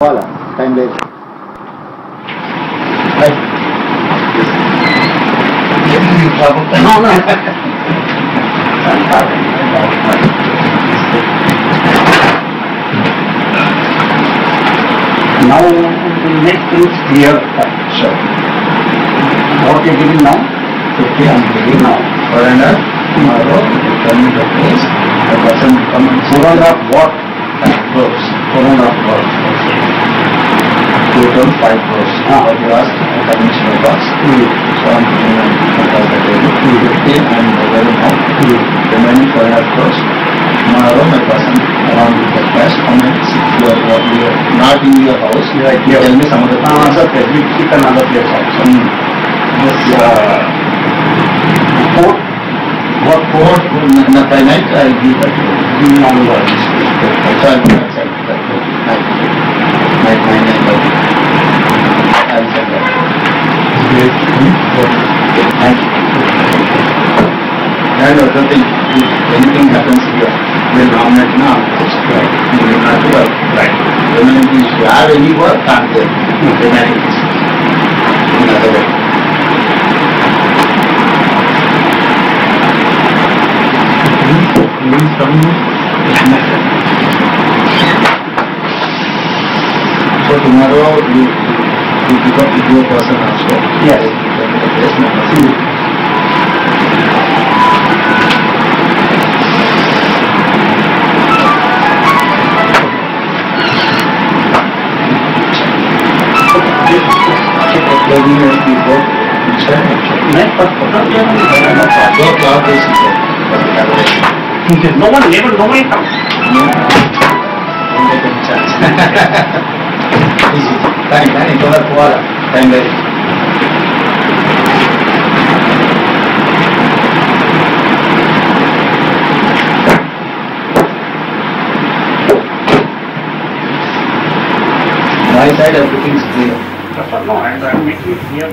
Voilà, time late. Right. No, no. Now to make things clear. Sure. What you are giving now? 50 I am giving now. For another tomorrow, you tell me the place. The person will come and 4.5 what? Crores. 4.5 crores. Total 5 crores. What you asked, conventional cost. So I am giving the table. 50 I am very now. Remaining 4.5 crores. Tomorrow my person along with the cash comments. You are not in your house. You tell me some of the other place. We keep another place also. This report. What port? By night I will give that. Night. I will send that. Thank you. And other thing, if anything happens here, we will nominate now. We will not work. Right. Remaining if you have any work, can't get remaining is in other way. So tomorrow you pick up with your person also. Yes. No one comes. Easy. Time, toda kuala. Time ready. My side everything is clear. No, I am making it clear.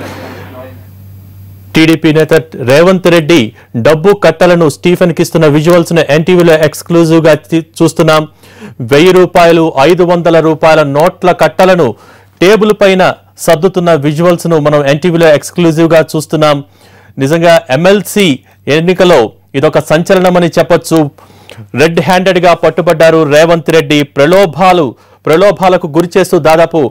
TDP నేత రేవంత్ రెడ్డి డబ్బు కట్టలను Stephen కి ఇస్తున్న visuals ను ఎన్టీవీలో exclusive గా చూస్తున్నాం. 1000 రూపాయలు 500 రూపాయల నోట్ల కట్టలను టేబుల్ పైన సర్దుతున్న విజువల్స్ ను మనం ఎన్టీవీలో ఎక్స్క్లూజివ్ గా చూస్తున్నాం. నిజంగా ఎమ్మెల్సీ ఎన్నికలో ఇదొక సంచలనమని చెప్పొచ్చు. రెడ్ హ్యాండెడ్ గా పట్టుబడ్డారు రేవంత్ రెడ్డి. ప్రలోభాలకు గురి చేస్తూ దాదాపు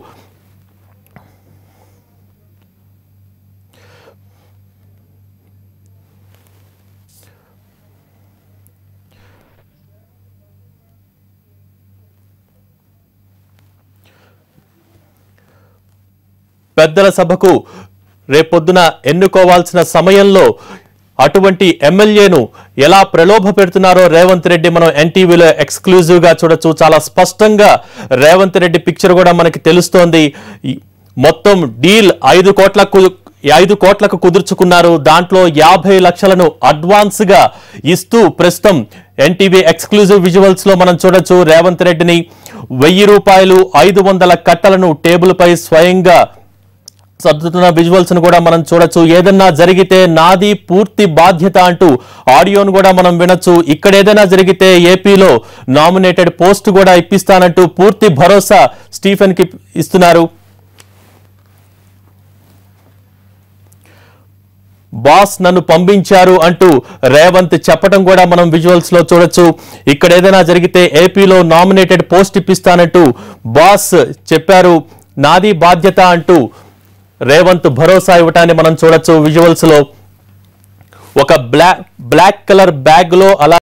పెద్దల సభకు రేపొద్దున ఎన్నుకోవాల్సిన సమయంలో అటువంటి ఎమ్మెల్యేను ఎలా ప్రలోభ పెడుతున్నారో రేవంత్ రెడ్డి మనం ఎన్టీవీలో ఎక్స్క్లూజివ్ గా చూడొచ్చు. చాలా స్పష్టంగా రేవంత్ రెడ్డి పిక్చర్ కూడా మనకి తెలుస్తోంది. మొత్తం డీల్ 5 కోట్లకు కుదుర్చుకున్నారు. దాంట్లో 50 లక్షలను అడ్వాన్స్ గా ఇస్తూ ప్రస్తుతం ఎన్టీవీ ఎక్స్క్లూజివ్ విజువల్స్ లో మనం చూడొచ్చు రేవంత్ రెడ్డిని. 1000 రూపాయలు 500 కట్టలను టేబుల్ పై స్వయంగా సర్దుతున్న విజువల్స్ ను కూడా మనం చూడొచ్చు. ఏదన్నా జరిగితే నాది పూర్తి బాధ్యత అంటూ ఆడియోను కూడా మనం వినొచ్చు. ఇక్కడ ఏదైనా జరిగితే ఏపీలో నామినేటెడ్ పోస్ట్ కూడా ఇప్పిస్తానంటూ పూర్తి భరోసా స్టీఫెన్ కి ఇస్తున్నారు. బాస్ నన్ను పంపించారు అంటూ రేవంత్ చెప్పడం కూడా మనం విజువల్స్ లో చూడొచ్చు. ఇక్కడ ఏదైనా జరిగితే ఏపీలో నామినేటెడ్ పోస్ట్ ఇప్పిస్తానంటూ బాస్ చెప్పారు. నాది బాధ్యత అంటూ రేవంత్ భరోసా ఇవ్వటాన్ని మనం చూడొచ్చు విజువల్స్ లో. ఒక బ్లాక్ కలర్ బ్యాగ్ లో అలా